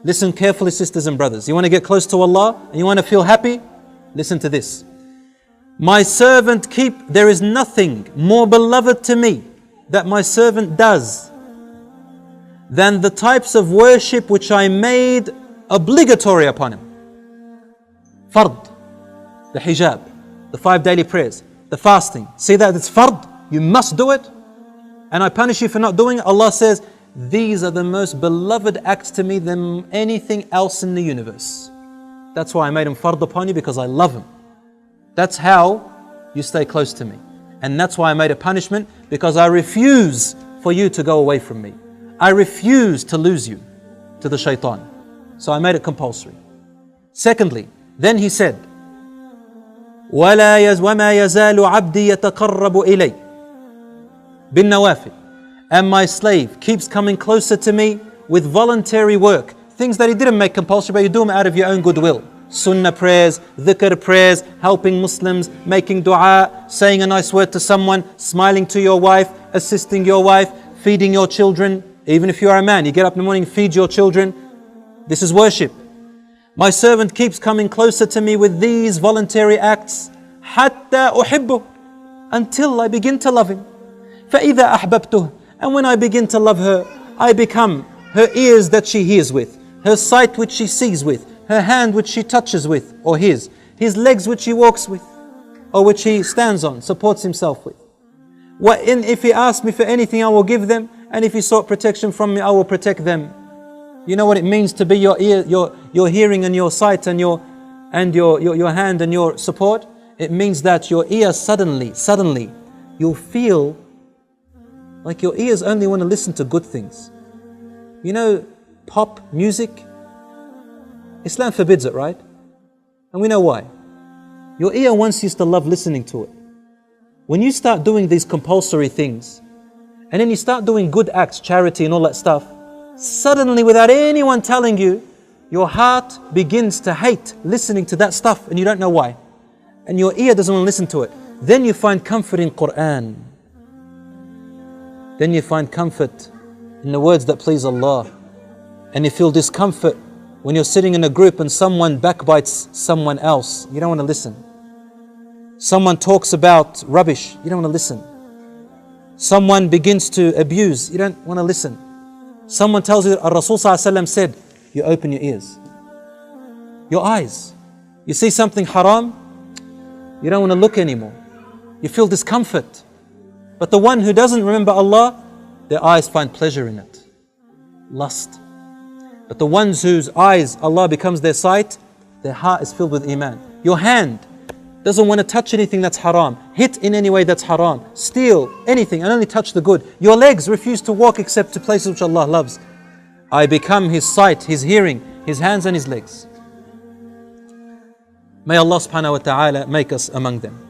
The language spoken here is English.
Listen carefully, sisters and brothers. You want to get close to Allah and you want to feel happy? Listen to this. My servant there is nothing more beloved to me that my servant does than the types of worship which I made obligatory upon him. Fard, the hijab, the 5 daily prayers, the fasting. See that it's fard, you must do it. And I punish you for not doing it. Allah says, these are the most beloved acts to me than anything else in the universe. That's why I made them fard upon you, because I love them. That's how you stay close to me. And that's why I made a punishment, because I refuse for you to go away from me. I refuse to lose you to the shaitan. So I made it compulsory. Secondly, then he said, وَمَا يَزَالُ عَبْدِي يَتَقَرَّبُ إِلَيْ بِالنَّوَافِلِ. And my slave keeps coming closer to me with voluntary work. Things that he didn't make compulsory, but you do them out of your own goodwill. Sunnah prayers, dhikr prayers, helping Muslims, making dua, saying a nice word to someone, smiling to your wife, assisting your wife, feeding your children. Even if you are a man, you get up in the morning, feed your children. This is worship. My servant keeps coming closer to me with these voluntary acts, حَتَّى أُحِبُّهُ, until I begin to love him. فَإِذَا أَحْبَبْتُهُ, and when I begin to love her, I become her ears that she hears with, her sight which she sees with, her hand which she touches with, or his legs which he walks with, or which he stands on, supports himself with. If he asks me for anything, I will give them, and if he sought protection from me, I will protect them. You know what it means to be your ear, your hearing and your sight and your hand and your support? It means that your ear suddenly, you'll feel like your ears only want to listen to good things. You know, pop music, Islam forbids it, right? And we know why. Your ear once used to love listening to it. When you start doing these compulsory things, and then you start doing good acts, charity and all that stuff, suddenly without anyone telling you, your heart begins to hate listening to that stuff and you don't know why. And your ear doesn't want to listen to it. Then you find comfort in Quran. Then you find comfort in the words that please Allah. And you feel discomfort when you're sitting in a group and someone backbites someone else. You don't want to listen. Someone talks about rubbish. You don't want to listen. Someone begins to abuse. You don't want to listen. Someone tells you that Rasul ﷺ said, you open your ears, your eyes. You see something haram, you don't want to look anymore. You feel discomfort. But the one who doesn't remember Allah, their eyes find pleasure in it, lust. But the ones whose eyes Allah becomes their sight, their heart is filled with iman. Your hand doesn't want to touch anything that's haram, hit in any way that's haram, steal anything and only touch the good. Your legs refuse to walk except to places which Allah loves. I become his sight, his hearing, his hands and his legs. May Allah subhanahu wa ta'ala make us among them.